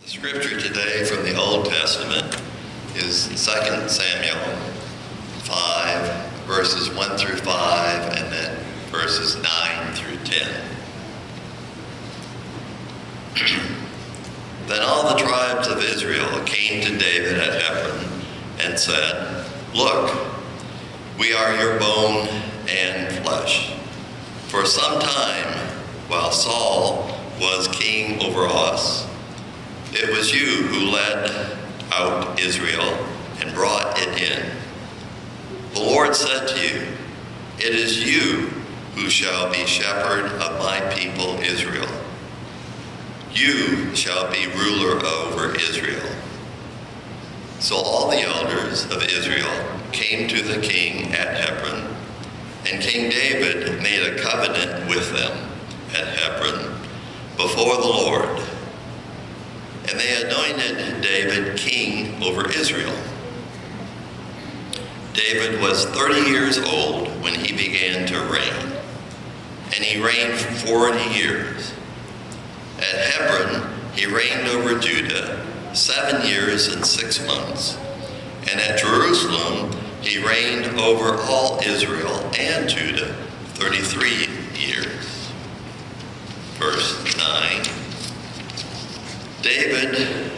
The scripture today from the Old Testament is 2 Samuel 5, verses 1 through 5, and then verses 9 through 10. Then all the tribes of Israel came to David at Hebron and said, "Look, we are your bone and flesh. For some time, while Saul was king over us, it was you who led out Israel and brought it in. The Lord said to you, 'It is you who shall be shepherd of my people Israel. You shall be ruler over Israel.' So all the elders of Israel came to the king at Hebron, and King David made a covenant with them at Hebron before the Lord. And they anointed David king over Israel. David was 30 years old when he began to reign, and he reigned for 40 years. At Hebron, he reigned over Judah 7 years and 6 months. And at Jerusalem, he reigned over all Israel and Judah 33 years. Verse 9. David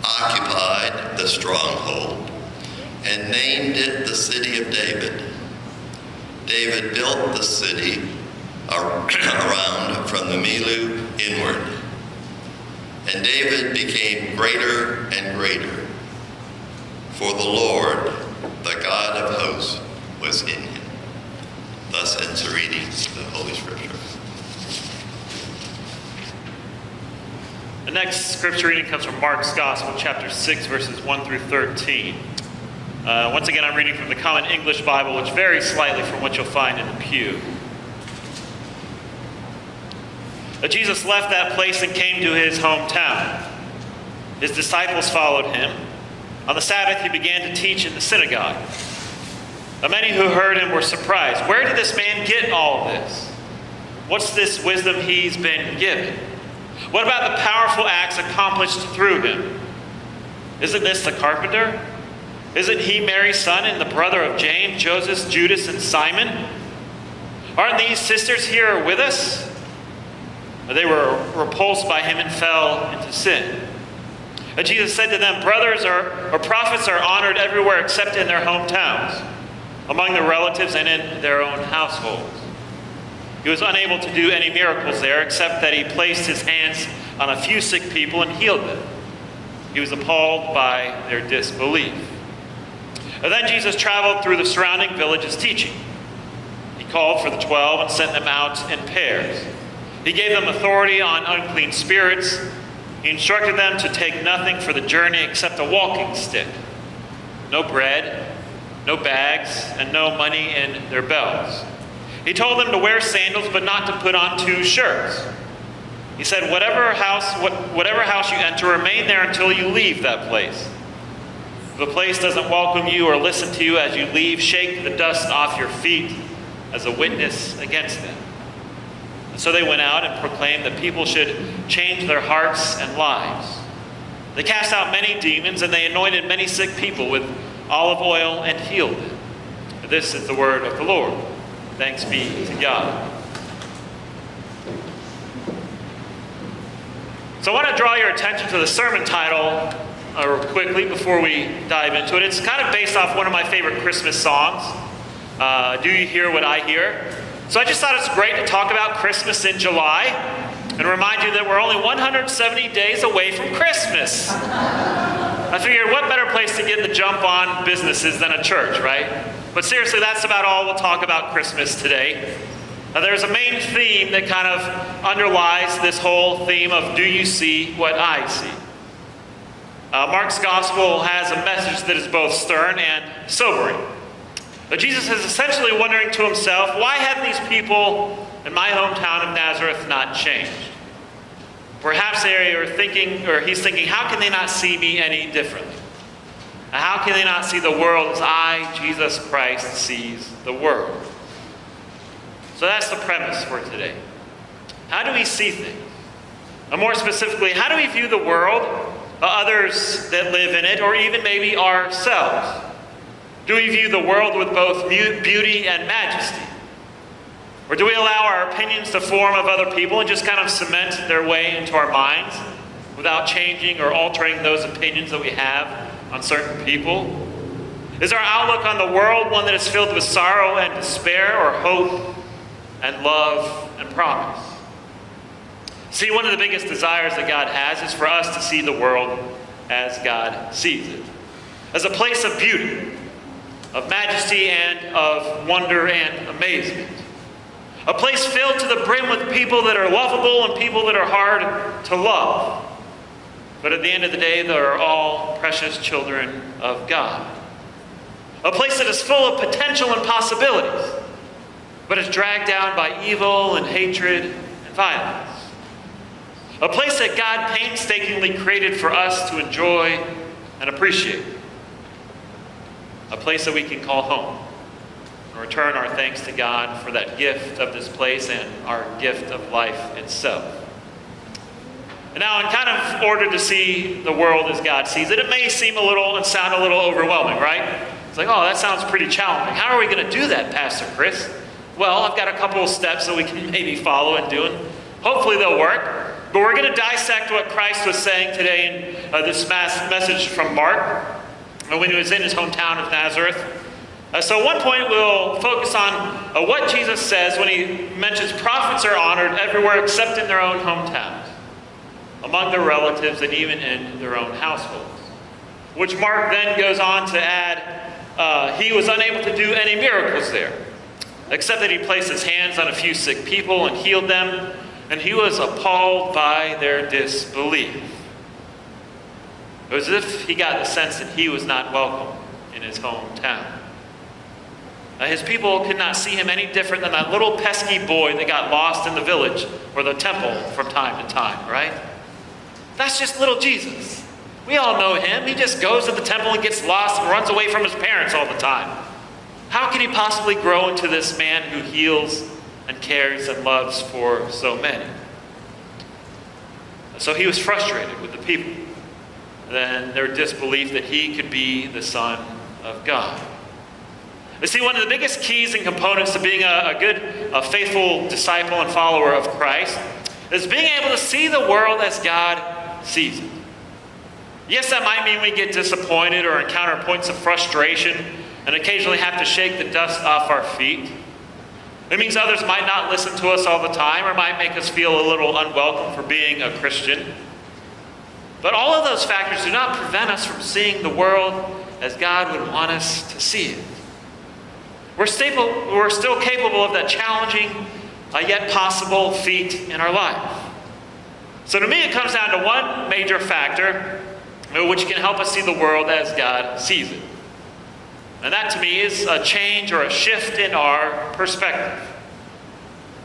occupied the stronghold and named it the City of David. David built the city around from the Milu inward. And David became greater and greater, for the Lord, the God of hosts, was in him." Thus ends the reading of the Holy Scripture. The next scripture reading comes from Mark's Gospel, chapter 6, verses 1 through 13. Once again, I'm reading from the Common English Bible, which varies slightly from what you'll find in the pew. Jesus left that place and came to his hometown. His disciples followed him. On the Sabbath, he began to teach in the synagogue. Many who heard him were surprised. Where did this man get all of this? What's this wisdom he's been given? What about the powerful acts accomplished through him? Isn't this the carpenter? Isn't he Mary's son and the brother of James, Joseph, Judas, and Simon? Aren't these sisters here with us? They were repulsed by him and fell into sin. Jesus said to them, "Brothers or prophets are honored everywhere except in their hometowns, among their relatives and in their own households." He was unable to do any miracles there, except that he placed his hands on a few sick people and healed them. He was appalled by their disbelief. Then Jesus traveled through the surrounding villages teaching. He called for the 12 and sent them out in pairs. He gave them authority on unclean spirits. He instructed them to take nothing for the journey except a walking stick, no bread, no bags, and no money in their belts. He told them to wear sandals, but not to put on 2 shirts. He said, whatever house you enter, remain there until you leave that place. If the place doesn't welcome you or listen to you as you leave, shake the dust off your feet as a witness against them. And so they went out and proclaimed that people should change their hearts and lives. They cast out many demons, and they anointed many sick people with olive oil and healed them. This is the word of the Lord. Thanks be to God. So I want to draw your attention to the sermon title quickly before we dive into it. It's kind of based off one of my favorite Christmas songs, Do You Hear What I Hear? So I just thought it's great to talk about Christmas in July and remind you that we're only 170 days away from Christmas. I figured what better place to get the jump on businesses than a church, right? But seriously, that's about all we'll talk about Christmas today. Now, there's a main theme that kind of underlies this whole theme of do you see what I see? Mark's gospel has a message that is both stern and sobering. But Jesus is essentially wondering to himself, why have these people in my hometown of Nazareth not changed? Perhaps he's thinking, how can they not see me any differently? How can they not see the world as I, Jesus Christ, sees the world? So that's the premise for today. How do we see things? And more specifically, how do we view the world, others that live in it, or even maybe ourselves? Do we view the world with both beauty and majesty? Or do we allow our opinions to form of other people and just kind of cement their way into our minds without changing or altering those opinions that we have on certain people? Is our outlook on the world one that is filled with sorrow and despair, or hope and love and promise? See, one of the biggest desires that God has is for us to see the world as God sees it, as a place of beauty, of majesty, and of wonder and amazement. A place filled to the brim with people that are lovable and people that are hard to love. But at the end of the day, they are all precious children of God. A place that is full of potential and possibilities, but is dragged down by evil and hatred and violence. A place that God painstakingly created for us to enjoy and appreciate. A place that we can call home and return our thanks to God for that gift of this place and our gift of life itself. And now, in kind of order to see the world as God sees it, it may seem a little and sound a little overwhelming, right? It's like, oh, that sounds pretty challenging. How are we going to do that, Pastor Chris? Well, I've got a couple of steps that we can maybe follow and do, and hopefully they'll work. But we're going to dissect what Christ was saying today in this message from Mark when he was in his hometown of Nazareth. So at one point we'll focus on what Jesus says when he mentions prophets are honored everywhere except in their own hometowns, among their relatives, and even in their own households. Which Mark then goes on to add, he was unable to do any miracles there, except that he placed his hands on a few sick people and healed them, and he was appalled by their disbelief. It was as if he got the sense that he was not welcome in his hometown. His people could not see him any different than that little pesky boy that got lost in the village or the temple from time to time, right? That's just little Jesus. We all know him. He just goes to the temple and gets lost and runs away from his parents all the time. How can he possibly grow into this man who heals and cares and loves for so many? So he was frustrated with the people and their disbelief that he could be the Son of God. You see, one of the biggest keys and components to being a good, faithful disciple and follower of Christ is being able to see the world as God sees it. Yes, that might mean we get disappointed or encounter points of frustration and occasionally have to shake the dust off our feet. It means others might not listen to us all the time or might make us feel a little unwelcome for being a Christian. But all of those factors do not prevent us from seeing the world as God would want us to see it. We're still capable of that challenging, yet possible feat in our life. So to me, it comes down to one major factor which can help us see the world as God sees it. And that to me is a change or a shift in our perspective.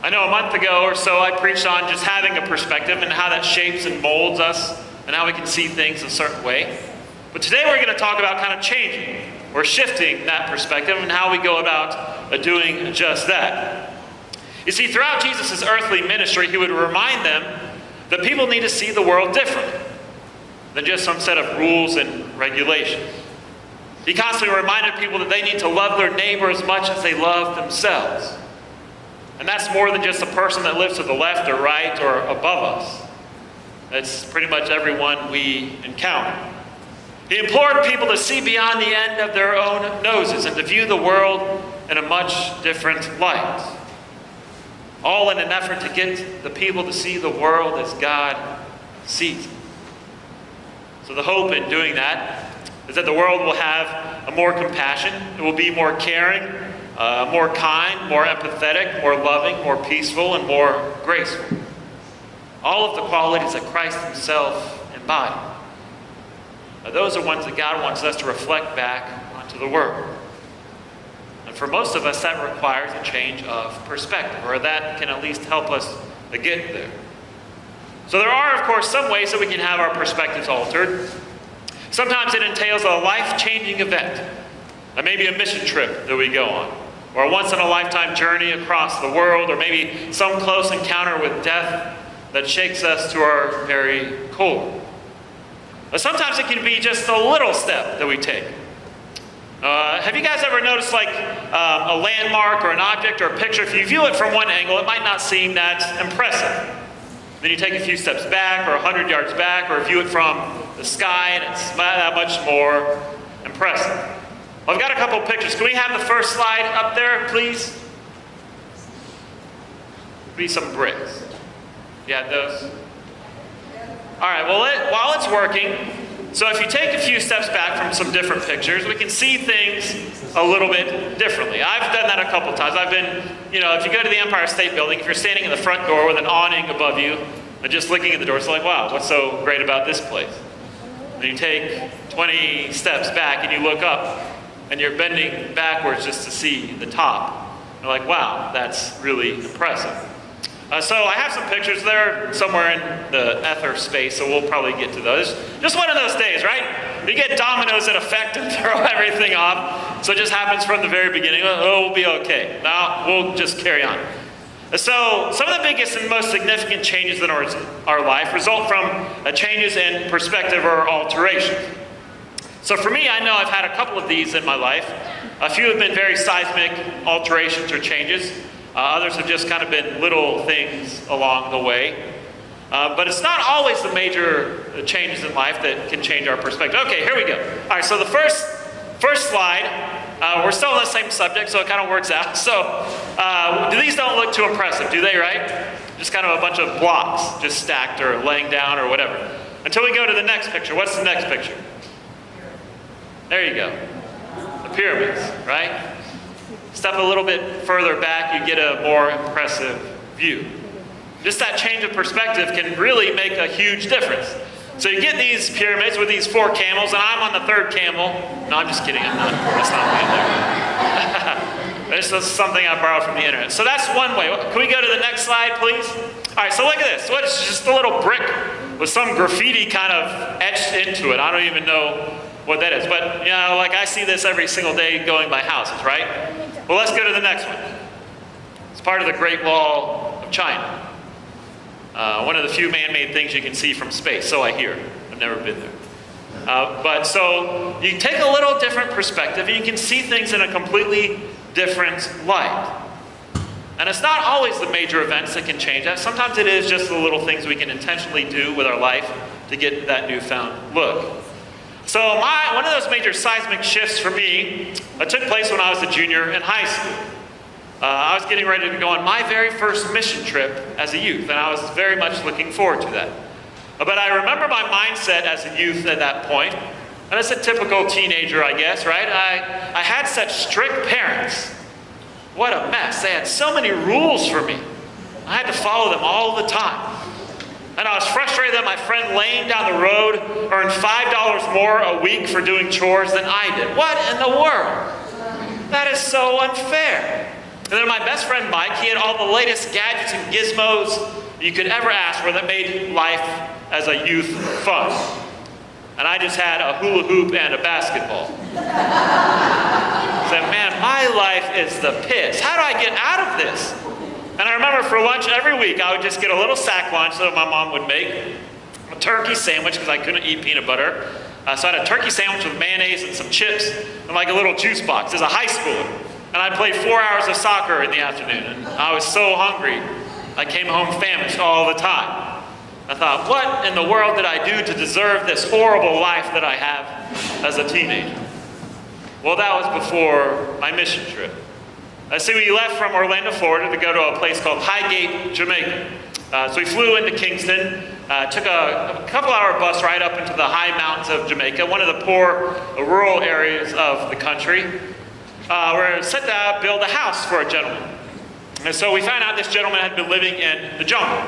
I know a month ago or so I preached on just having a perspective and how that shapes and molds us and how we can see things a certain way. But today we're going to talk about kind of changing or shifting that perspective and how we go about doing just that. You see, throughout Jesus' earthly ministry, he would remind them that people need to see the world different than just some set of rules and regulations. He constantly reminded people that they need to love their neighbor as much as they love themselves. And that's more than just a person that lives to the left or right or above us. That's pretty much everyone we encounter. He implored people to see beyond the end of their own noses and to view the world in a much different light. All in an effort to get the people to see the world as God sees it. So the hope in doing that is that the world will have a more compassion, it will be more caring, more kind, more empathetic, more loving, more peaceful, and more graceful. All of the qualities that Christ himself embodied. Those are ones that God wants us to reflect back onto the world. And for most of us, that requires a change of perspective, or that can at least help us to get there. So there are, of course, some ways that we can have our perspectives altered. Sometimes it entails a life-changing event, maybe a mission trip that we go on, or a once-in-a-lifetime journey across the world, or maybe some close encounter with death that shakes us to our very core. But sometimes it can be just a little step that we take. Have you guys ever noticed like a landmark or an object or a picture? If you view it from one angle, it might not seem that impressive. Then you take a few steps back or 100 yards back, or view it from the sky and it's that much more impressive. Well, I've got a couple of pictures. Can we have the first slide up there, please? Be some bricks. You have those? All right, well, while it's working, so if you take a few steps back from some different pictures, we can see things a little bit differently. I've done that a couple times. I've been, if you go to the Empire State Building, if you're standing in the front door with an awning above you and just looking at the door, it's like, wow, what's so great about this place? And you take 20 steps back and you look up and you're bending backwards just to see the top. You're like, wow, that's really impressive. So I have some pictures there somewhere in the ether space, so we'll probably get to those. Just one of those days, right? You get dominoes in effect and throw everything off. So it just happens from the very beginning. Oh, we'll be okay. Now we'll just carry on. So some of the biggest and most significant changes in our life result from changes in perspective or alteration. So for me, I know I've had a couple of these in my life. A few have been very seismic alterations or changes. Others have just kind of been little things along the way. But it's not always the major changes in life that can change our perspective. Okay, here we go. All right, so the first slide, we're still on the same subject, so it kind of works out. So these don't look too impressive, do they, right? Just kind of a bunch of blocks just stacked or laying down or whatever. Until we go to the next picture. What's the next picture? There you go. The pyramids, right? Step a little bit further back, you get a more impressive view. Just that change of perspective can really make a huge difference. So you get these pyramids with these 4 camels, and I'm on the 3rd camel. No, I'm just kidding. That's not me in there. This is something I borrowed from the internet. So that's one way. Can we go to the next slide, please? All right, so look at this. What is just a little brick with some graffiti kind of etched into it. I don't even know what that is. But, like I see this every single day going by houses, right? Well, let's go to the next one. It's part of the Great Wall of China. One of the few man-made things you can see from space, so I hear. I've never been there. But so you take a little different perspective and you can see things in a completely different light. And it's not always the major events that can change that. Sometimes it is just the little things we can intentionally do with our life to get that newfound look. So one of those major seismic shifts for me took place when I was a junior in high school. I was getting ready to go on my very first mission trip as a youth, and I was very much looking forward to that. But I remember my mindset as a youth at that point, and as a typical teenager, I guess, right? I had such strict parents. What a mess. They had so many rules for me. I had to follow them all the time. And I was frustrated that my friend laying down the road earned $5 more a week for doing chores than I did. What in the world? That is so unfair. And then my best friend Mike, he had all the latest gadgets and gizmos you could ever ask for that made life as a youth fun. And I just had a hula hoop and a basketball. I said, man, my life is the piss. How do I get out of this? And I remember for lunch every week, I would just get a little sack lunch that my mom would make, a turkey sandwich because I couldn't eat peanut butter. So I had a turkey sandwich with mayonnaise and some chips and like a little juice box as a high schooler. And I played 4 hours of soccer in the afternoon. And I was so hungry, I came home famished all the time. I thought, what in the world did I do to deserve this horrible life that I have as a teenager? Well, that was before my mission trip. So we left from Orlando, Florida to go to a place called Highgate, Jamaica. So we flew into Kingston, took a couple-hour bus ride up into the high mountains of Jamaica, one of the poor rural areas of the country. We're set to build a house for a gentleman. And so we found out this gentleman had been living in the jungle.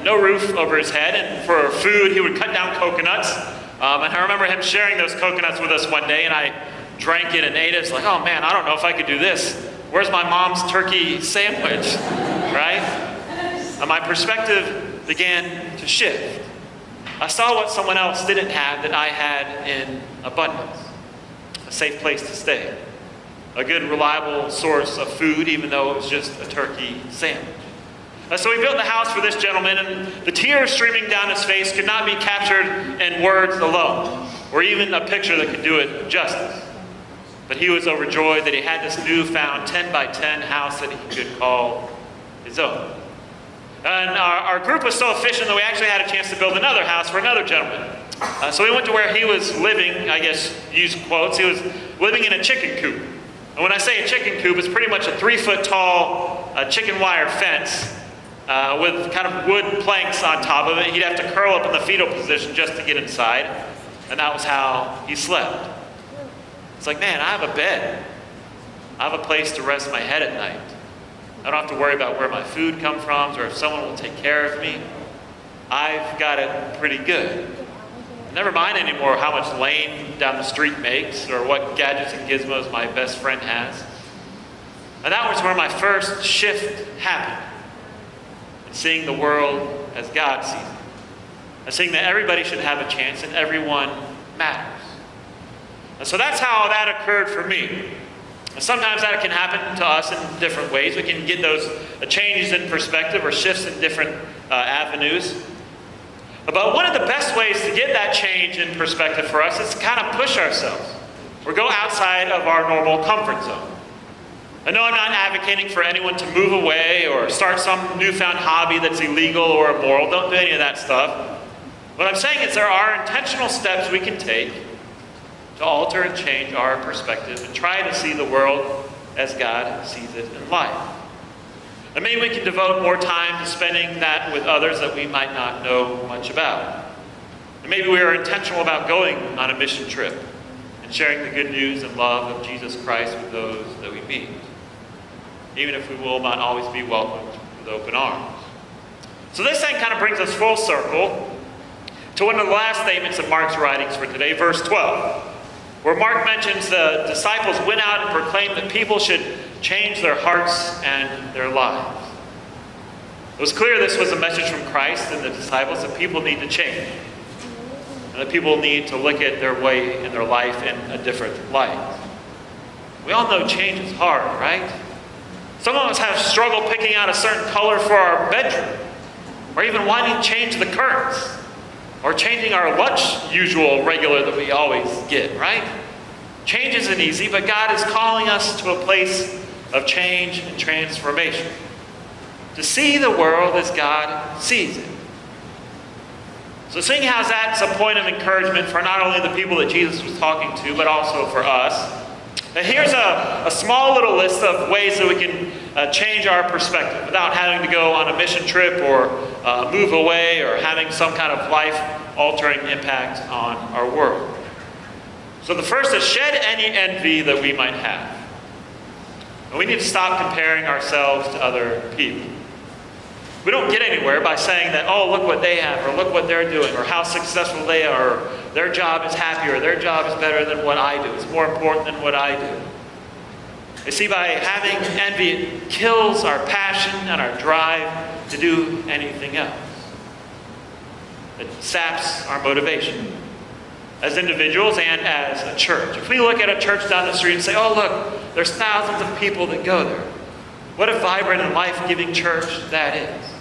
No roof over his head, and for food he would cut down coconuts. And I remember him sharing those coconuts with us one day, and I drank it and ate it. It's like, oh man, I don't know if I could do this. Where's my mom's turkey sandwich, right? And my perspective began to shift. I saw what someone else didn't have that I had in abundance. A safe place to stay. A good, reliable source of food, even though it was just a turkey sandwich. So he built the house for this gentleman, and the tears streaming down his face could not be captured in words alone, or even a picture that could do it justice. But he was overjoyed that he had this newfound 10 by 10 house that he could call his own. And our group was so efficient that we actually had a chance to build another house for another gentleman. So we went to where he was living, I guess, use quotes, he was living in a chicken coop. And when I say a chicken coop, it's pretty much a 3-foot tall chicken wire fence with kind of wood planks on top of it. He'd have to curl up in the fetal position just to get inside. And that was how he slept. It's like, man, I have a bed. I have a place to rest my head at night. I don't have to worry about where my food comes from or if someone will take care of me. I've got it pretty good. Never mind anymore how much lane down the street makes or what gadgets and gizmos my best friend has. And that was where my first shift happened. In seeing the world as God sees it. And seeing that everybody should have a chance and everyone matters. And so that's how that occurred for me. And sometimes that can happen to us in different ways. We can get those changes in perspective or shifts in different avenues. But one of the best ways to get that change in perspective for us is to kind of push ourselves or go outside of our normal comfort zone. I know I'm not advocating for anyone to move away or start some newfound hobby that's illegal or immoral. Don't do any of that stuff. What I'm saying is there are intentional steps we can take to alter and change our perspective and try to see the world as God sees it in life. And maybe we can devote more time to spending that with others that we might not know much about. And maybe we are intentional about going on a mission trip and sharing the good news and love of Jesus Christ with those that we meet, even if we will not always be welcomed with open arms. So this thing kind of brings us full circle to one of the last statements of Mark's writings for today, verse 12, where Mark mentions the disciples went out and proclaimed that people should change their hearts and their lives. It was clear this was a message from Christ and the disciples that people need to change. And that people need to look at their way in their life in a different light. We all know change is hard, right? Some of us have struggled picking out a certain color for our bedroom. Or even wanting to change the curtains. Or changing our lunch usual regular that we always get, right? Change isn't easy, but God is calling us to a place of change and transformation. To see the world as God sees it. So seeing how that's a point of encouragement for not only the people that Jesus was talking to, but also for us. And here's a small little list of ways that we can change our perspective without having to go on a mission trip or move away or having some kind of life-altering impact on our world. So the first is shed any envy that we might have. And we need to stop comparing ourselves to other people. We don't get anywhere by saying that, oh, look what they have, or look what they're doing, or how successful they are, or their job is happier, or their job is better than what I do. It's more important than what I do. You see, by having envy, it kills our passion and our drive to do anything else. It saps our motivation as individuals and as a church. If we look at a church down the street and say, oh, look, there's thousands of people that go there. What a vibrant and life-giving church that is.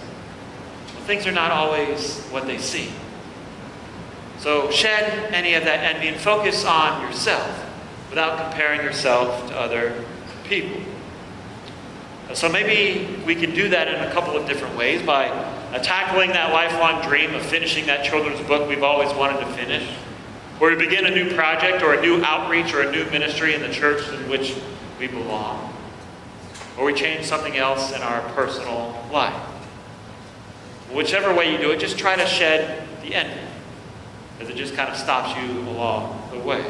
Well, things are not always what they seem. So shed any of that envy and focus on yourself without comparing yourself to other people. So maybe we can do that in a couple of different ways by tackling that lifelong dream of finishing that children's book we've always wanted to finish, or to begin a new project or a new outreach or a new ministry in the church in which we belong, or we change something else in our personal life. Whichever way you do it, just try to shed the envy, as it just kind of stops you along the way.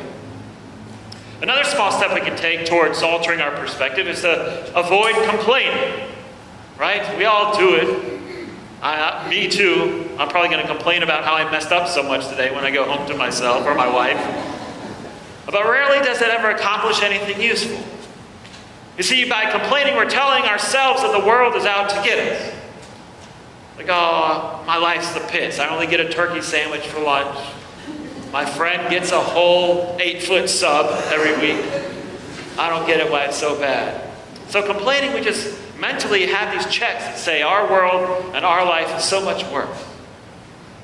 Another small step we can take towards altering our perspective is to avoid complaining, right? We all do it. Me too. I'm probably going to complain about how I messed up so much today when I go home to myself or my wife. But rarely does it ever accomplish anything useful. You see, by complaining, we're telling ourselves that the world is out to get us. Like, oh, my life's the pits. I only get a turkey sandwich for lunch. My friend gets a whole 8-foot sub every week. I don't get it why it's so bad. So complaining, we just mentally have these checks that say our world and our life is so much worse.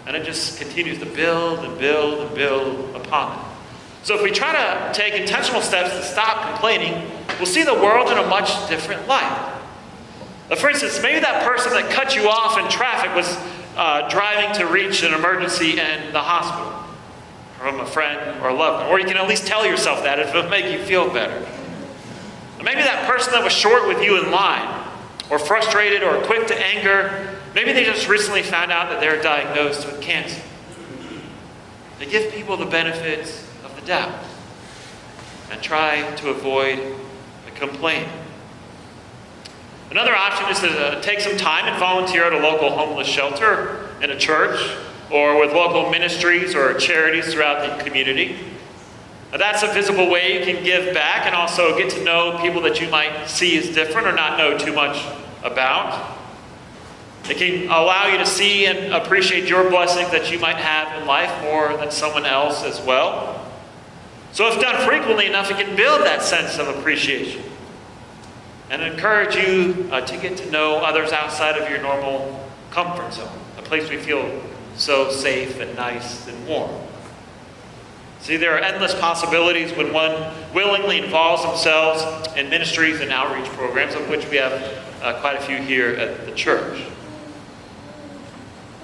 And it just continues to build and build and build upon it. So if we try to take intentional steps to stop complaining, we'll see the world in a much different light. For instance, maybe that person that cut you off in traffic was driving to reach an emergency in the hospital from a friend or a loved one. Or you can at least tell yourself that if it'll make you feel better. Or maybe that person that was short with you in line, or frustrated or quick to anger, maybe they just recently found out that they're diagnosed with cancer. They give people the benefits of the doubt and try to avoid the complaining. Another option is to take some time and volunteer at a local homeless shelter, in a church, or with local ministries or charities throughout the community. Now, that's a visible way you can give back and also get to know people that you might see as different or not know too much about. It can allow you to see and appreciate your blessings that you might have in life more than someone else as well. So if done frequently enough, it can build that sense of appreciation and encourage you to get to know others outside of your normal comfort zone, a place we feel so safe and nice and warm. See, there are endless possibilities when one willingly involves themselves in ministries and outreach programs, of which we have quite a few here at the church.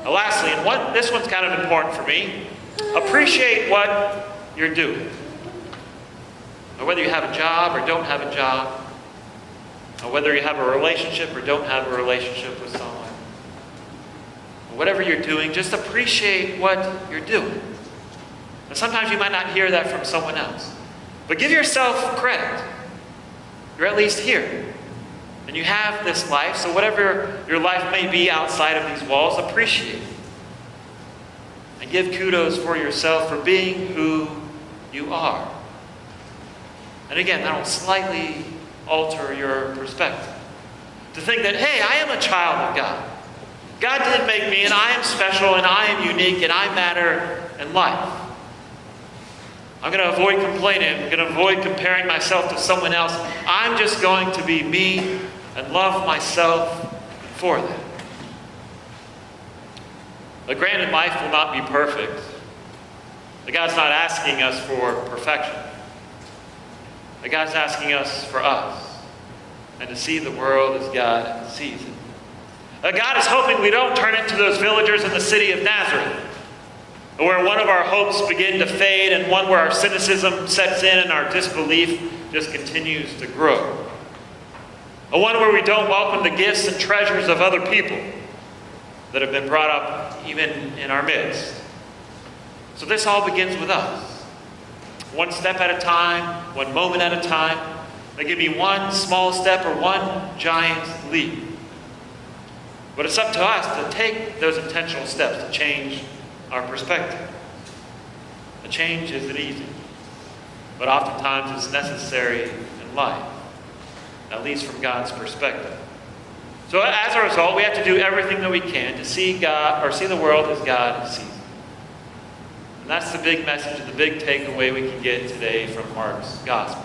Now, lastly, and this one's kind of important for me, appreciate what you're doing. Now, whether you have a job or don't have a job, or whether you have a relationship or don't have a relationship with someone, or whatever you're doing, just appreciate what you're doing. Now, sometimes you might not hear that from someone else, but give yourself credit. You're at least here, and you have this life, so whatever your life may be outside of these walls, appreciate it. And give kudos for yourself for being who you are. And again, that'll slightly alter your perspective. To think that, hey, I am a child of God. God did make me, and I am special, and I am unique, and I matter in life. I'm going to avoid complaining. I'm going to avoid comparing myself to someone else. I'm just going to be me and love myself for that. But granted, life will not be perfect. But God's not asking us for perfection. But God's asking us for us and to see the world as God sees it. God is hoping we don't turn into those villagers in the city of Nazareth, where one of our hopes begin to fade and one where our cynicism sets in and our disbelief just continues to grow. A one where we don't welcome the gifts and treasures of other people that have been brought up even in our midst. So this all begins with us. One step at a time, one moment at a time. It can be one small step or one giant leap. But it's up to us to take those intentional steps to change our perspective. A change isn't easy, but oftentimes it's necessary in life, at least from God's perspective. So as a result, we have to do everything that we can to see God, or see the world as God sees it. And that's the big message, the big takeaway we can get today from Mark's gospel.